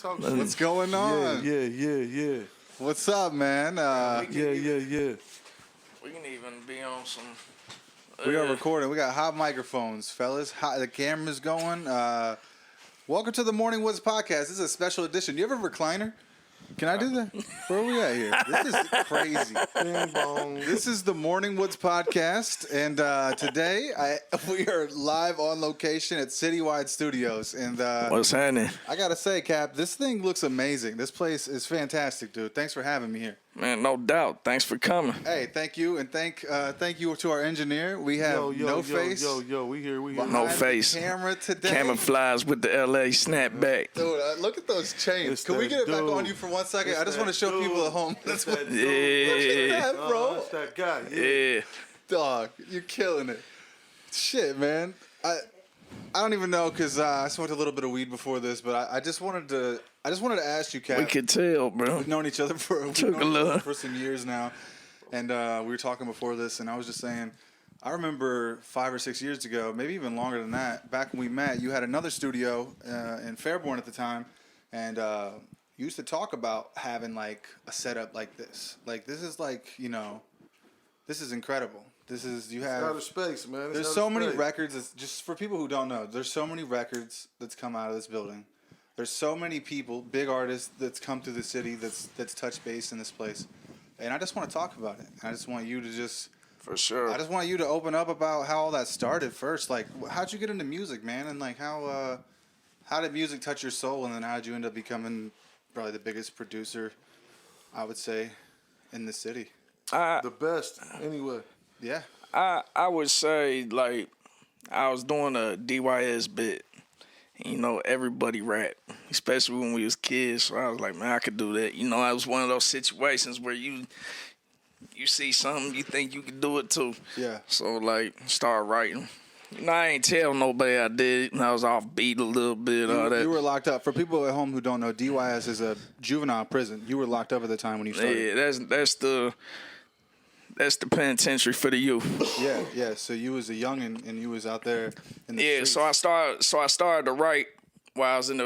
Talk shit. What's going on? Yeah. What's up, man? Yeah. We can even be on some. We are recording. We got hot microphones, fellas. The camera's going. Welcome to the Morning Woods podcast. This is a special edition. You have a recliner? Can I do that? Where are we at here? This is crazy. Bing bong. This is the Morning Woods podcast, and today we are live on location at Citywide Studios. And What's happening? I gotta say, Cap, this thing looks amazing. This place is fantastic, dude. Thanks for having me here. Man, no doubt. Thanks for coming. Hey, thank you, and thank you to our engineer. We have no face. We here. No face. Camera today. Camouflage with the LA snapback. Dude, look at those chains. Can we get it back on you for 1 second? I just want to show people at home. That's what. Look at that, bro. That's that guy. Yeah. Dog, you're killing it. Shit, man. I don't even know because I smoked a little bit of weed before this, but I just wanted to ask you, Cap. We could tell, bro. We've known each other for some years now, and we were talking before this, and I was just saying, I remember 5 or 6 years ago, maybe even longer than that, back when we met, you had another studio in Fairborn at the time, and you used to talk about having like a setup like this. Like this is like, this is incredible. This is It's outer space, man. There's so many records. It's just for people who don't know. There's so many records that's come out of this building. There's so many people, big artists that's come through the city that's touched base in this place, and I just want to talk about it. I just want you to For sure. I just want you to open up about how all that started first. Like, how'd you get into music, man? And like, how did music touch your soul? And then how did you end up becoming probably the biggest producer, I would say, in the city? The best, anyway. Yeah. I would say, like, I was doing a DYS bit. Everybody rap, especially when we was kids. So I was like, man, I could do that. I was one of those situations where you see something, you think you could do it too. Yeah. So, like, start writing. I ain't tell nobody I did. I was off beat a little bit, all that. You were locked up. For people at home who don't know, DYS is a juvenile prison. You were locked up at the time when you started. Yeah, that's the penitentiary for the youth. Yeah. So you was a youngin' and you was out there in the streets. So I started to write while I was in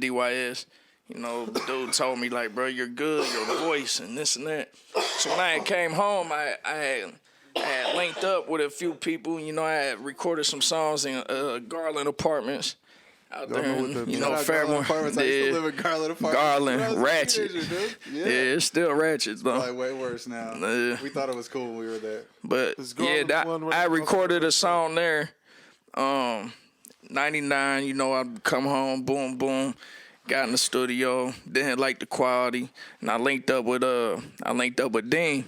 DYS. The dude told me, like, bro, you're good, your voice and this and that. So when I came home, I had linked up with a few people. I had recorded some songs in Garland Apartments out there in, Fairborn. I used to live in Garland Apartments. Garland, Ratchet. Yeah, it's still Ratchet, though. Like, way worse now. We thought it was cool when we were there. But, I recorded a song there. 99, I'd come home, boom, boom. Got in the studio, didn't like the quality, and I linked up with Dean.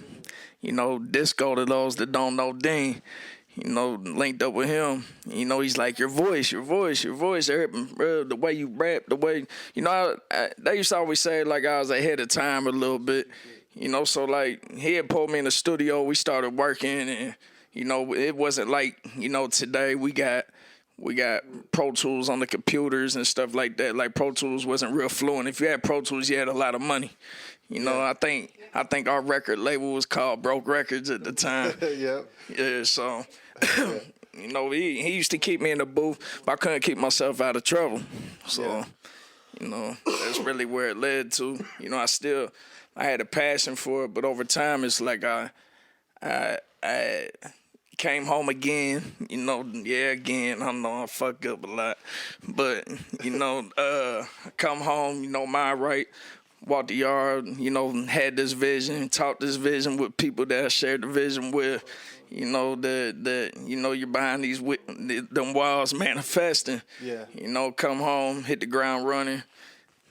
Disco to those that don't know Dean. Linked up with him. He's like, your voice. The way you rap, the way, they used to always say, like, I was ahead of time a little bit. So, like, he had pulled me in the studio. We started working, and, it wasn't like, today we got Pro Tools on the computers and stuff like that. Like, Pro Tools wasn't real fluent. If you had Pro Tools, you had a lot of money. I think our record label was called Broke Records at the time. Yep. Yeah, so, he used to keep me in the booth, but I couldn't keep myself out of trouble. So, that's really where it led to. I had a passion for it, but over time, it's like I came home again, again, I know I fuck up a lot, but, come home, mind right, walked the yard, had this vision, talked this vision with people that I shared the vision with, that you're behind them walls manifesting. Yeah. Come home, hit the ground running,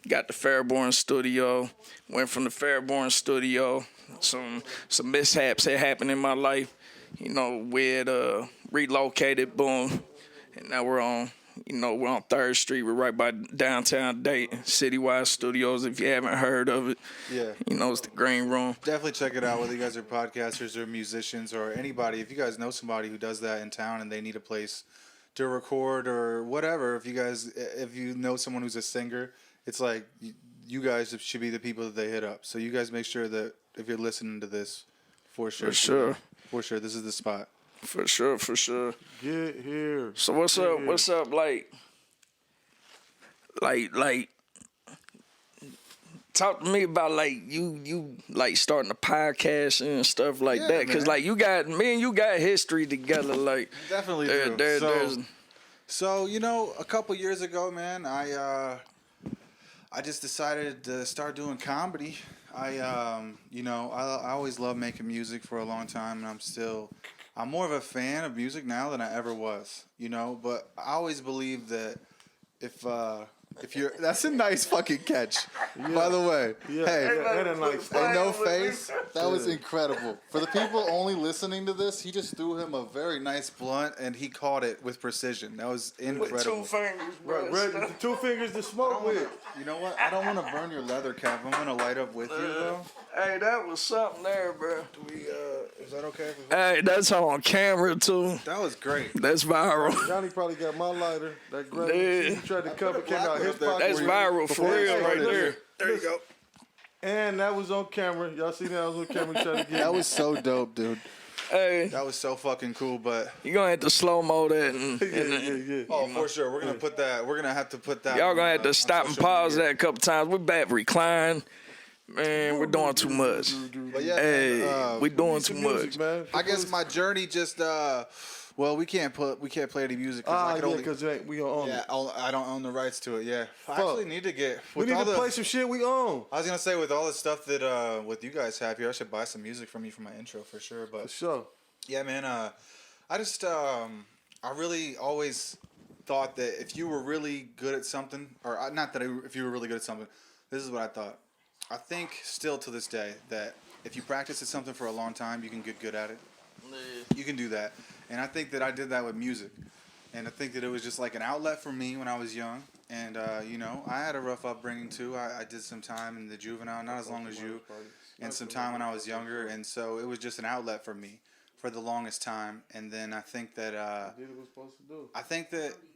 got the Fairborn studio, went from the Fairborn studio, some mishaps had happened in my life. We had relocated, boom, and now we're on 3rd Street. We're right by downtown Dayton, Citywide Studios. If you haven't heard of it, yeah, it's the Green Room. Definitely check it out. Whether you guys are podcasters or musicians or anybody, if you guys know somebody who does that in town and they need a place to record or whatever, if you know someone who's a singer, it's like you guys should be the people that they hit up. So you guys make sure that if you're listening to this, for sure. For sure, this is the spot. For sure. Get here. So what's up? Like talk to me about like you like starting a podcast and stuff like Yeah, that, cause man. like me and you got history together. Like Definitely do. So you know, a couple years ago, man, I just decided to start doing comedy. You know, I always loved making music for a long time, and I'm more of a fan of music now than I ever was. You know, but I always believed that if you're, that's a nice fucking catch, by the way. Yeah, Hey, that a nice. hey, no face. That was incredible. For the people only listening to this, he just threw him a very nice blunt, and he caught it with precision. That was with incredible. 2 fingers, bro. Right, the 2 fingers to smoke with. You know what? I don't want to burn your leather cap. I'm gonna light up with you, though. Hey, that was something there, bro. Is that okay? Hey, that's on camera too. That was great. That's viral. Johnny probably got my lighter. That Yeah. gray. He tried to cover. Came out his pocket. That's viral for Before real you right started. there. There you go. And that was on camera. Y'all see that was on camera. He tried to get That was so dope, dude. Hey, That was so fucking cool, but you gonna have to slow mo that and yeah. oh, for sure, we're gonna put that. We're gonna have to put that. y'all gonna have on to stop and social pause media. that a couple times. We back recline. Man, we're doing too much. But yeah, Hey, man, we doing Some too music, much. man. I guess my journey just well, we can't play any music because I Ah, could yeah, only. because we don't own Yeah, it. I don't own the rights to it. Yeah, I actually need to get. We With need all to the, play some shit we own. I was gonna say with all the stuff that what you guys have here, I should buy some music from you for my intro for sure. For But sure. yeah, man, I just I really always thought that if you were really good at something, or not that if you were really good at something, this is what I thought. I think still to this day that if you practice at something for a long time, you can get good at it. You can do that. And I think that I did that with music. And I think that it was just like an outlet for me when I was young. And, you know, I had a rough upbringing too. I did some time in the juvenile, not as long as you, and some time when I was younger. And so it was just an outlet for me for the longest time. And then I think that I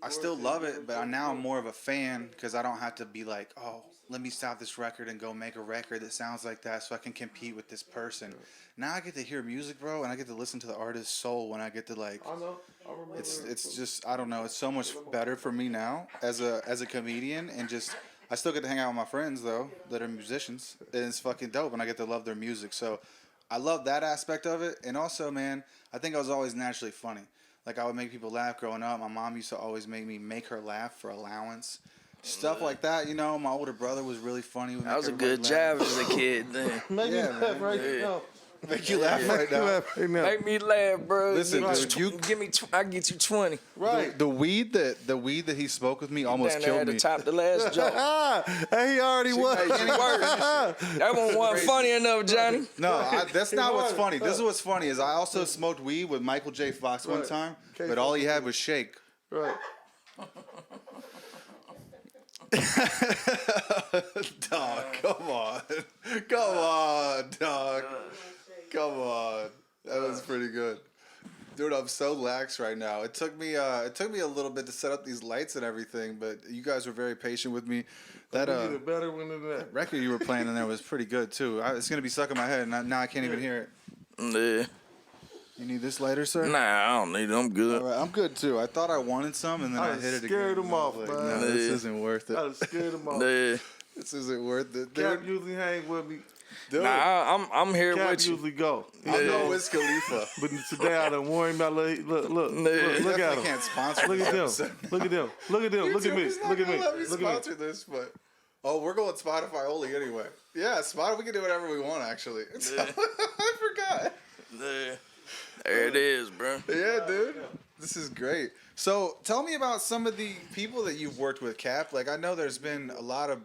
still love it, but now I'm more of a fan because I don't have to be like, oh, let me stop this record and go make a record that sounds like that so I can compete with this person. Now I get to hear music, bro, and I get to listen to the artist's soul when I get to like. I know. I remember. It's just I don't know. It's so much better for me now as a comedian, and just I still get to hang out with my friends though that are musicians, and it's fucking dope, and I get to love their music. So I love that aspect of it, and also, man, I think I was always naturally funny. Like I would make people laugh growing up. My mom used to always make her laugh for allowance. Stuff like that, you know. My older brother was really funny. That was a good job as a kid. Then. Make me laugh man. right Yeah. now. Make you laugh right Make me now. laugh right now. Make me laugh, bro. Listen, Give me dude, give me. I get you 20. Right. The weed that he smoked with me almost Down there killed at me. the top of the last joke. Hey, he already was. That one wasn't funny enough, Johnny. No, that's not what's was. funny. This is what's funny is I also smoked weed with Michael J. Fox one Right. time, Okay, but all he had was shake. Right. Dog, come on. Come on, dog. Come on. That was pretty good. Dude, I'm so lax right now. It took me a little bit to set up these lights and everything, but you guys were very patient with me. That We need a better one than that. record you were playing in there was pretty good too. It's gonna be stuck in my head, and now I can't even hear it. Nah, You need this lighter, sir? I don't need it. I'm good. All right, I'm good too. I thought I wanted some, and then I I done hit it scared again. him off, Like, man. no, this isn't worth I it. done scared him off. Nah, This isn't worth it. Cap Dude, usually hang with me. dude. I'm here Cap with you. usually go. I'll go Wiz Khalifa. But today I done warned about look at Definitely him. can't sponsor Look this at them. episode. Look at them. Look at them. Look at me. YouTube's not Look at gonna me. let me Look at me. sponsor this, but we're going Spotify only anyway. Yeah, Spotify. We can do whatever we want actually. So, I forgot. Nah. There it is, bro. Yeah, dude. This is great. So, tell me about some of the people that you've worked with, Cap. Like, I know there's been a lot of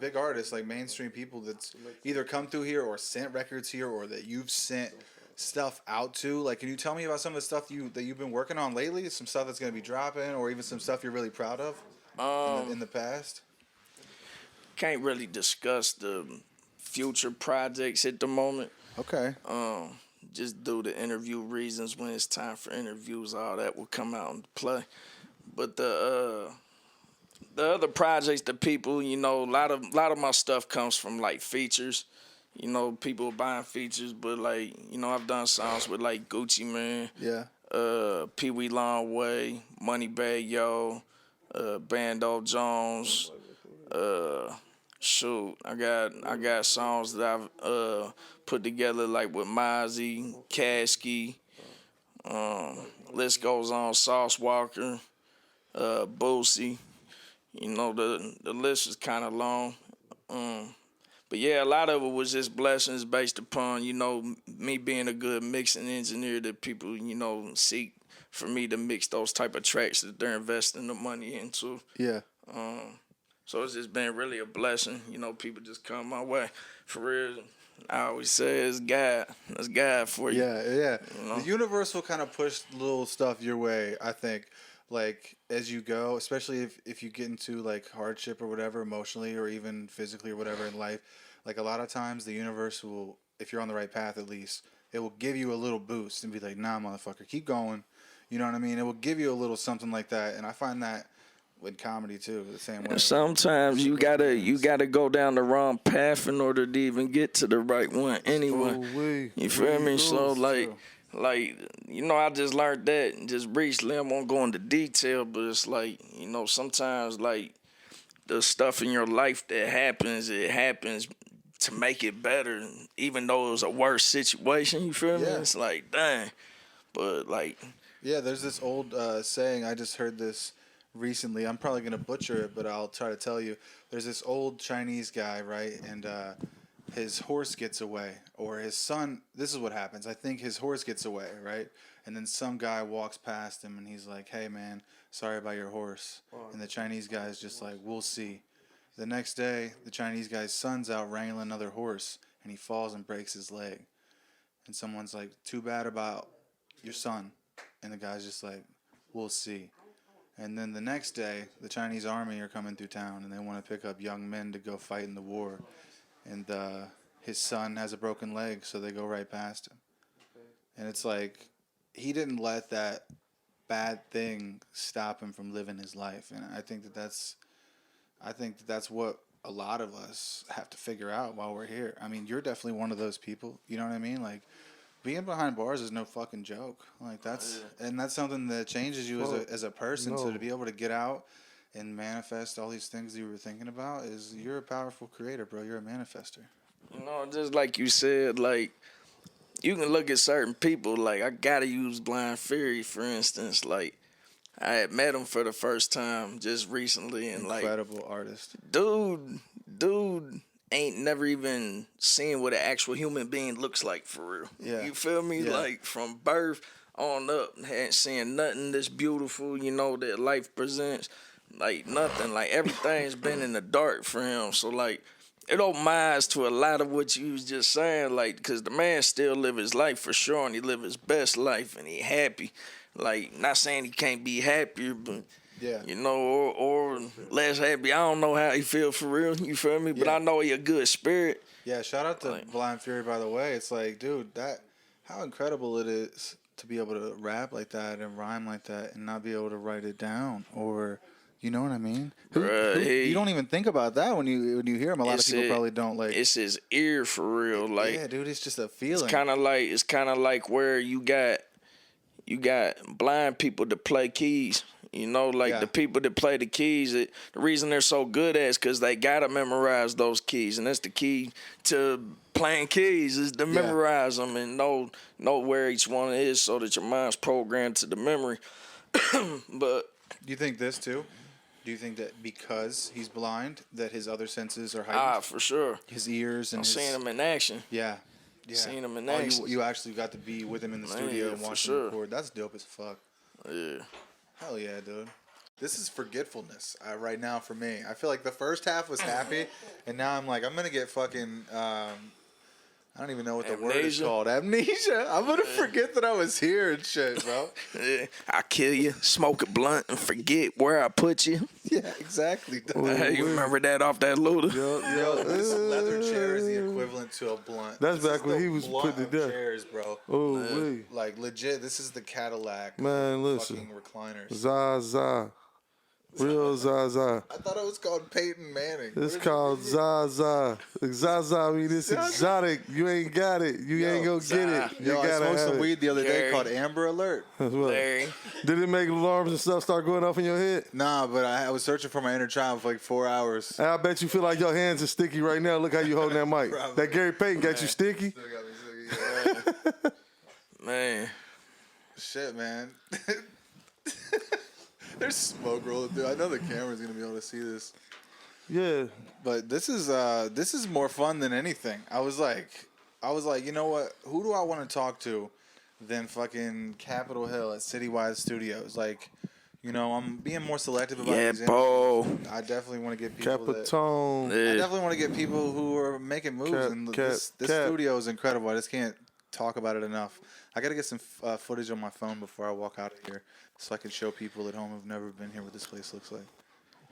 big artists, like mainstream people that's either come through here or sent records here, or that you've sent stuff out to. Like, can you tell me about some of the stuff that you've been working on lately? Some stuff that's going to be dropping, or even some stuff you're really proud of in the past. Can't really discuss the future projects at the moment. Okay. Just due to interview reasons. When it's time for interviews, all that will come out and play. But the other projects, the people, you know, a lot of my stuff comes from like features. You know, people buying features, but like, you know, I've done songs with like Gucci Man, Yeah. Pee Wee Longway, Moneybag Yo, Bando Jones, shoot, I got songs that I've put together like with Mozzie, Kasky, list goes on, Sauce Walker, Boosie. You know, the list is kind of long. But yeah, a lot of it was just blessings based upon, you know, me being a good mixing engineer that people, you know, seek for me to mix those type of tracks that they're investing the money into. Yeah. So it's just been really a blessing. You know, people just come my way. For real, I always say it's God. That's God for you. Yeah, yeah. You know? The universe will kind of push little stuff your way, I think. Like as you go, especially if you get into like hardship or whatever emotionally or even physically or whatever in life, like a lot of times the universe will, if you're on the right path at least, it will give you a little boost and be like, nah, motherfucker, keep going. You know what I mean? It will give you a little something like that. And I find that with comedy too, the same way. Sometimes you gotta go down the wrong path in order to even get to the right one anyway. You feel me? So like, you know, I just learned that just recently. I won't go into detail, but it's like, you know, sometimes like the stuff in your life that happens, it happens to make it better, even though it was a worse situation. You feel me? It's like, dang. But like, yeah, there's this old saying. I just heard this recently. I'm probably gonna butcher it, but I'll try to tell you. There's this old Chinese guy, right? And his horse gets away, or his son. This is what happens. I think his horse gets away, right? And then some guy walks past him, and he's like, "Hey, man, sorry about your horse." And the Chinese guy's just like, "We'll see." The next day, the Chinese guy's son's out wrangling another horse, and he falls and breaks his leg. And someone's like, "Too bad about your son." And the guy's just like, "We'll see." And then the next day, the Chinese army are coming through town, and they want to pick up young men to go fight in the war. And his son has a broken leg, so they go right past him. And it's like, he didn't let that bad thing stop him from living his life. And I think that's what a lot of us have to figure out while we're here. I mean, you're definitely one of those people. You know what I mean? Like, being behind bars is no fucking joke. Like that's something that changes you as a person. So to be able to get out and manifest all these things you were thinking about, is you're a powerful creator, bro. You're a manifester. You know, just like you said, like, you can look at certain people, like, I gotta use Blind Fury, for instance. Like, I had met him for the first time just recently, and incredible artist. Dude ain't never even seen what an actual human being looks like for real. Yeah. You feel me? Yeah. Like, from birth on up, hadn't seen nothing that's beautiful, you know, that life presents. Like, nothing. Like, everything's been in the dark for him. So, like, it opened my eyes to a lot of what you was just saying, like, because the man still live his life for sure, and he live his best life, and he happy. Like, not saying he can't be happier, but, you know, or less happy. I don't know how he feel for real, you feel me? But I know he a good spirit. Yeah, shout out to Blind Fury, by the way. It's like, dude, how incredible it is to be able to rap like that and rhyme like that and not be able to write it down, or... You know what I mean? You don't even think about that when you hear him. A lot of people probably don't like. It's his ear for real. Like, yeah, dude, it's just a feeling. It's kind of like where you got blind people that play keys. You know, like the people that play the keys. The reason they're so good at it is because they gotta memorize those keys, and that's the key to playing keys is to memorize them and know where each one is, so that your mind's programmed to the memory. But do you think this too? Do you think that because he's blind, that his other senses are heightened? For sure. His ears and seeing him in action. Yeah. Seeing him in action. You actually got to be with him in the studio and watch him record. That's dope as fuck. Yeah. Hell yeah, dude. This is forgetfulness right now for me. I feel like the first half was happy, and now I'm like, I'm going to get fucking... I don't even know what the word is called. Amnesia. I'm going to forget that I was here and shit, bro. I kill you, smoke a blunt, and forget where I put you. Yeah, exactly. Hey, you remember that off that Luda? Yo, this leather chair is the equivalent to a blunt. That's back when he was put to death. Chairs, bro. Like, legit, this is the Cadillac. Man, listen. Fucking recliners. Zaza. Real Zaza. I thought it was called Peyton Manning. It's called Zaza. Zaza mean it's exotic. You ain't got it. You ain't gonna get it. You Yo, I gotta smoked have some it. weed the other day Gary. called Amber Alert. What? Larry. Did it make alarms and stuff start going off in your head? Nah, but I was searching for my inner child for like 4 hours. And I bet you feel like your hands are sticky right now. Look how you holding that mic. Probably. That Gary Payton got you sticky. Still got me sticky. Yeah. Man. Shit, man. There's smoke rolling through. I know the camera's gonna be able to see this. Yeah. But this is more fun than anything. I was like, you know what? Who do I want to talk to than fucking Capitol Hill at Citywide Studios? Like, you know, I'm being more selective about Yeah, these bro. interviews. I definitely want to get people that, Capitone. I Yeah. definitely want to get people who are making moves. And this studio is incredible. I just can't talk about it enough. I got to get some footage on my phone before I walk out of here so I can show people at home who've never been here what this place looks like.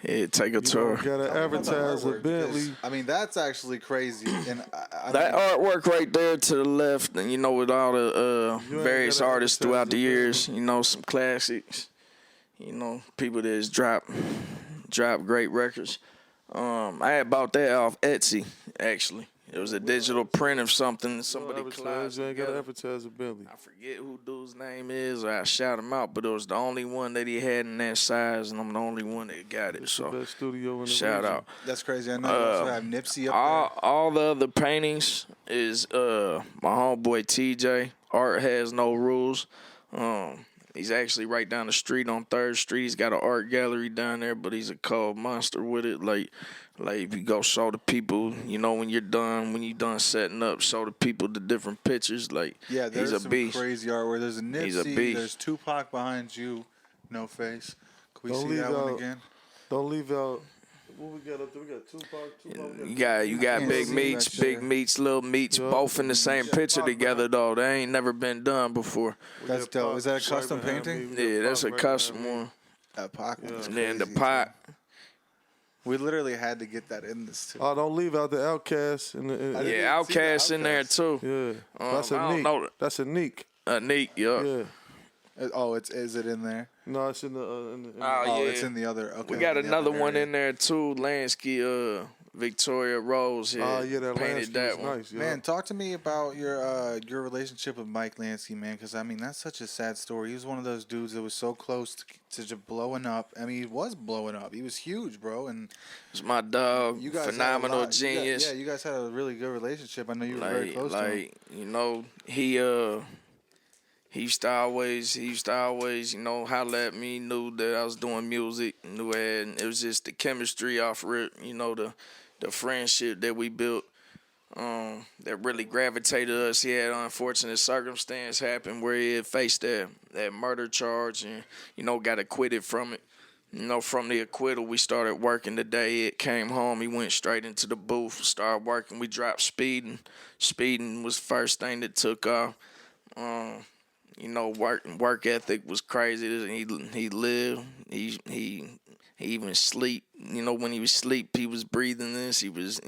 Yeah, take a tour. Gotta advertise a Artwork, Bentley. because, I mean, that's actually crazy. And That artwork right there to the left, and you know, with all the You ain't various gotta artists advertise throughout the the years, you know, some classics, you know, people that's drop great records. I had bought that off Etsy, actually. It was a digital print of something somebody collaged You ain't gotta together. advertise a Bentley. I forget who dude's name is, or I shout him out, but it was the only one that he had in that size, and I'm the only one that got it. So Best studio in the shout region. out. that's crazy. I know you also have Nipsey up All the other paintings is my homeboy TJ. Art has no rules. He's actually right down the street on 3rd Street. He's got an art gallery down there, but he's a cold monster with it. Like if you go show the people, you know, when you done setting up, show the people the different pictures. Like, there. Yeah, there's he's a some beast. crazy artwork. There's a He's a Nipsey. beast. There's Tupac behind you, no face. Can we Don't see leave that one out- again? Don't leave out. What we got up there? We got Tupac. You got can't big see meats, that shit. big meats, little meats, Yeah. both in the same picture together though. They ain't never been done before. That's got dope. Pac Is that a right custom behind painting? me. We Yeah, got that's a Pac right custom behind me. one. That Pac one. And then the pot. We literally had to get that in this too. Oh, don't leave out the Outcast. didn't Yeah, see the Outcast in there Outkast. too. Yeah, that's I a don't Neek. know. That's a Neek. Neat, yup. Yeah. Oh, is it in there? No, it's in the. In the Oh, Oh, yeah. it's in the other. Okay, We got in the another other one area. in there too. Lansky, Victoria Rose here. Oh yeah, that painted Lansky that was one. nice. Yeah. Man, talk to me about your relationship with Mike Lansky, man. Because I mean, that's such a sad story. He was one of those dudes that was so close to just blowing up. I mean, he was blowing up. He was huge, bro. And It's my dog, you guys had a phenomenal lot- you guys- genius. you guys had a really good relationship. I know you were very close to him. You know, he used to always, you know, holler at me, knew that I was doing music, and it was just the chemistry off rip, you know, the friendship that we built, that really gravitated us. He had an unfortunate circumstance happen where he had faced that murder charge and, you know, got acquitted from it. You know, from the acquittal, we started working the day it came home. He went straight into the booth, started working. We dropped speeding. Speeding was the first thing that took off. You know, work ethic was crazy. He lived. He even sleep. You know, when he was sleep, he was breathing this. He was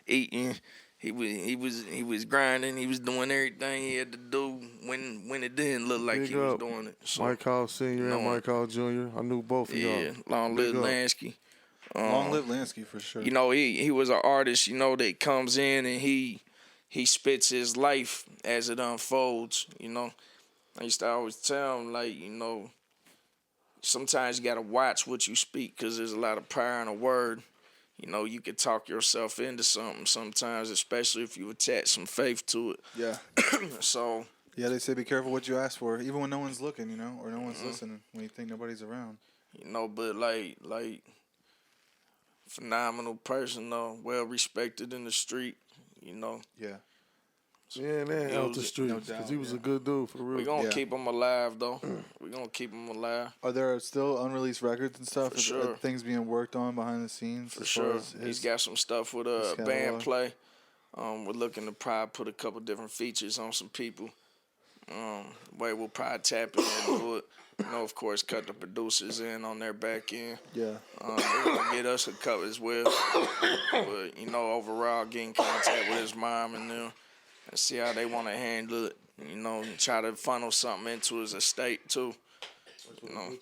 eating. He was grinding. He was doing everything he had to do when it didn't look like Big he was up. doing it. So, Mike Hall Senior and No. Mike Hall Junior. I knew both of yeah, y'all. long Big live up. Lansky. Long live Lansky for sure. You know, he was an artist, you know, that comes in and he spits his life as it unfolds, you know. I used to always tell him, like, you know, sometimes you got to watch what you speak because there's a lot of power in a word. You know, you could talk yourself into something sometimes, especially if you attach some faith to it. Yeah. So, Yeah, they say be careful what you ask for, even when no one's looking, you know, or no one's listening, when you think nobody's around. you know, but like phenomenal person, though, well respected in the street, you know. Yeah. Yeah, man, out the Music, streets. no Because doubt, he was a yeah. good dude, for real. We're going to Yeah. keep him alive, though. We're going to keep him alive. Are there still unreleased records and stuff? For sure. Things being worked on behind the scenes? For as far sure. as He's his- got some stuff with his band catalog. play. We're looking to probably put a couple different features on some people. Where we'll probably tap in and do it. You know, of course, cut the producers in on their back end. Yeah. We're gonna get us a cut as well. But you know, overall, get in contact with his mom and them and see how they want to handle it. You know, and try to funnel something into his estate too. You know,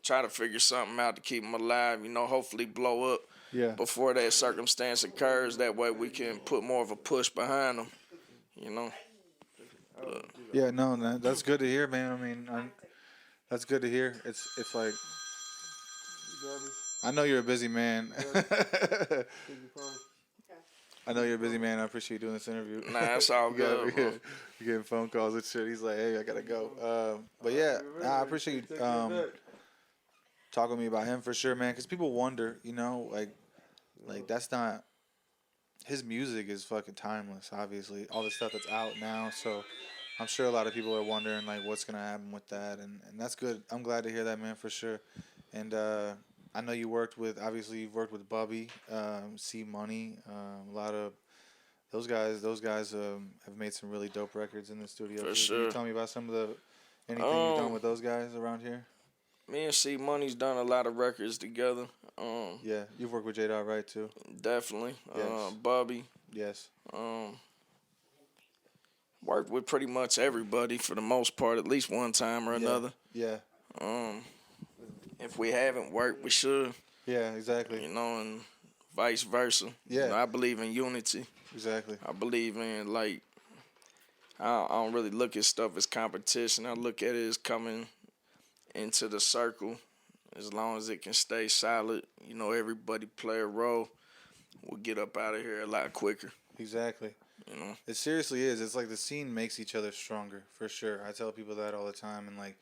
try to figure something out to keep them alive. You know, hopefully blow up Yeah. before that circumstance occurs. That way we can put more of a push behind them. You know. Yeah, no, that's good to hear, man. I mean, that's good to hear. It's like I know you're a busy man. I know you're a busy man. I appreciate you doing this interview. Nah, it's all good, bro. You're getting phone calls and shit. He's like, hey, I gotta go. But yeah, I appreciate you talking to me about him for sure, man. Because people wonder, you know, like that's not his music is fucking timeless. Obviously, all the stuff that's out now. So I'm sure a lot of people are wondering like what's gonna happen with that, and that's good. I'm glad to hear that, man, for sure. And I know you've worked with Bubby, C Money, a lot of those guys. Those guys have made some really dope records in the studio. For Can sure. you tell me about some of anything you've done with those guys around here? Me and C Money's done a lot of records together. Yeah, you've worked with J Dot, right, too? Definitely. Yes. Bubby. Yes. Worked with pretty much everybody for the most part, at least one time or another. Yeah. If we haven't worked, we should. Yeah, exactly. You know, and vice versa. Yeah. You know, I believe in unity. Exactly. I believe in, like, I don't really look at stuff as competition. I look at it as coming into the circle. As long as it can stay solid, you know, everybody play a role, we'll get up out of here a lot quicker. Exactly. You know? It seriously is. It's like the scene makes each other stronger, for sure. I tell people that all the time. And, like,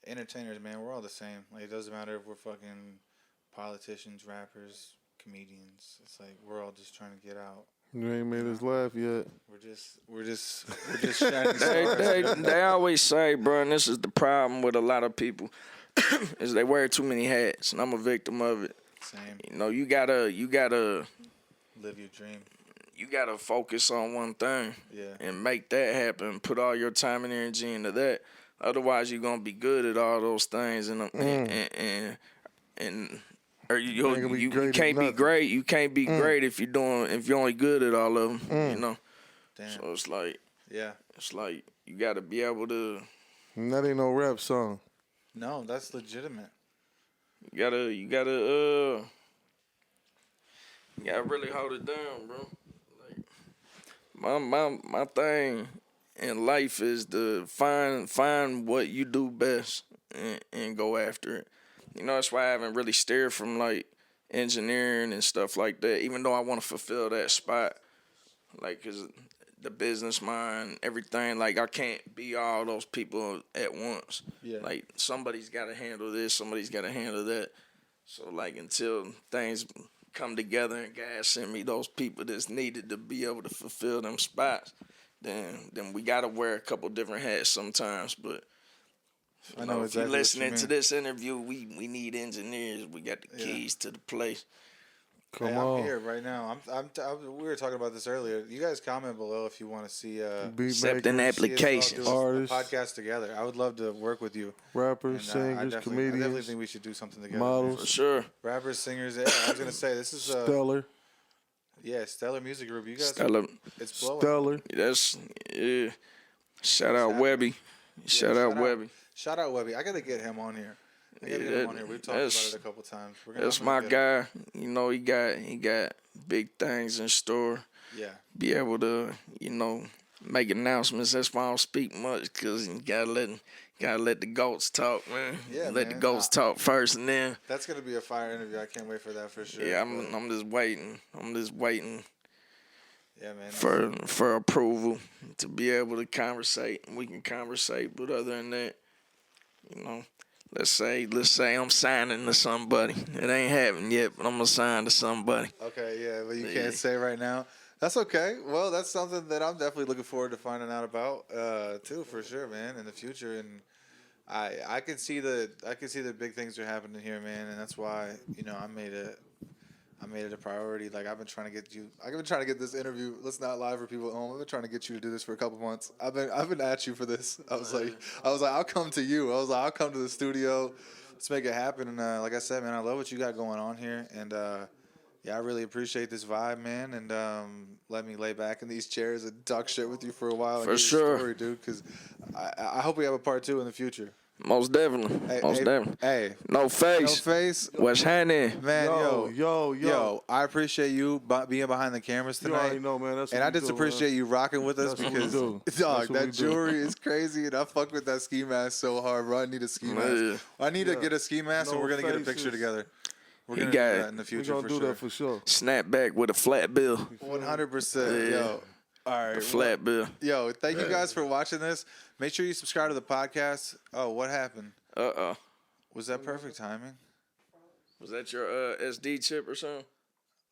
entertainers, man, we're all the same. Like, it doesn't matter if we're fucking politicians, rappers, comedians. It's like we're all just trying to get out. You ain't made us laugh yet. We're just shining stars. They always say, bro, and this is the problem with a lot of people, is they wear too many hats, and I'm a victim of it. Same. You know, you gotta Live your dream. You gotta focus on one thing, Yeah. and make that happen. Put all your time and energy into that. Otherwise, you're gonna be good at all those things, or you can't be great. You can't be great if you're only good at all of them. You know. Damn. So it's like Yeah. you gotta be able to. And that ain't no rap song. No, that's legitimate. You gotta really hold it down, bro. Like my thing in life is to find what you do best and go after it. You know, that's why I haven't really steered from like engineering and stuff like that, even though I want to fulfill that spot. Like, 'cause the business mind, everything, like I can't be all those people at once. Yeah. Like somebody's got to handle this, somebody's got to handle that. So like until things come together and God send me those people that's needed to be able to fulfill them spots, then we got to wear a couple different hats sometimes. But I know if exactly you're what listening you to mean. this interview, we need engineers. We got the keys to the place. Come Hey, on. I'm here right now. We were talking about this earlier. You guys comment below if you want to see Beat Accepting makers, applications. do a Artists. podcast together. I would love to work with you. rappers, And, I singers, definitely comedians, think we should do something together. models. For sure. Rappers, singers. Yeah, I was gonna say this is Stellar. Stellar Music Group. You guys, Stella, it's blowing. Stellar. that's yeah. Shout out Webby. Shout out Webby. Shout out Webby. I gotta get him on here. I gotta get him on here. We've talked about that's- it a couple times. That's I'm my gonna get him. guy. You know, he got big things in store. Yeah. Be able to, make announcements. That's why I don't speak much, because you gotta let the goats talk, man. Yeah, let the man. goats talk first, and then That's gonna be a fire interview. I can't wait for that for sure. yeah, But, I'm just waiting. I'm just waiting yeah, man. for approval to be able to conversate. We can conversate, but other than that, let's say I'm signing to somebody. It ain't happened yet, but I'm gonna sign to somebody. Okay, yeah, but you Yeah. can't say right now. That's okay. Well, that's something that I'm definitely looking forward to finding out about too, for sure, man, in the future. And I can see the big things are happening here, man, and that's why I made it a priority. Like I've been trying to get this interview. Let's not lie for people at home. I've been trying to get you to do this for a couple months. I've been at you for this. I was like, I'll come to you. I was like, I'll come to the studio. Let's make it happen. And like I said, man, I love what you got going on here. And yeah, I really appreciate this vibe, man. And let me lay back in these chairs and talk shit with you for a while. And For get your sure. story, dude. Because I hope we have a part 2 in the future. Most definitely. Most definitely. Hey, No face. no face. What's happening? Man, Yo. I appreciate you being behind the cameras You tonight. already know, man. That's what And I we just do, appreciate man. you rocking with us That's what we because, do. That's dog, what that we do. jewelry is crazy. And I fuck with that ski mask so hard, bro. I need a ski mask. I need to get a ski mask, and No we're going to get a picture faces. together. We're He going to do got that in the We're future going to do sure. that for sure. Snap back with a flat bill. 100%. Yo. All right. The flat bill. Yo, thank you guys for watching this. Make sure you subscribe to the podcast. Oh, what happened? Was that perfect timing? Was that your SD chip or something?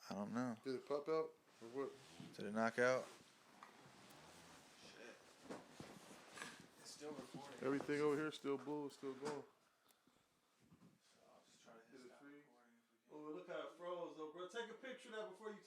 I don't know. Did it pop out? Or what? Did it knock out? Everything over here still blue, still going. Oh, look how it froze, though, bro. Take a picture of that before you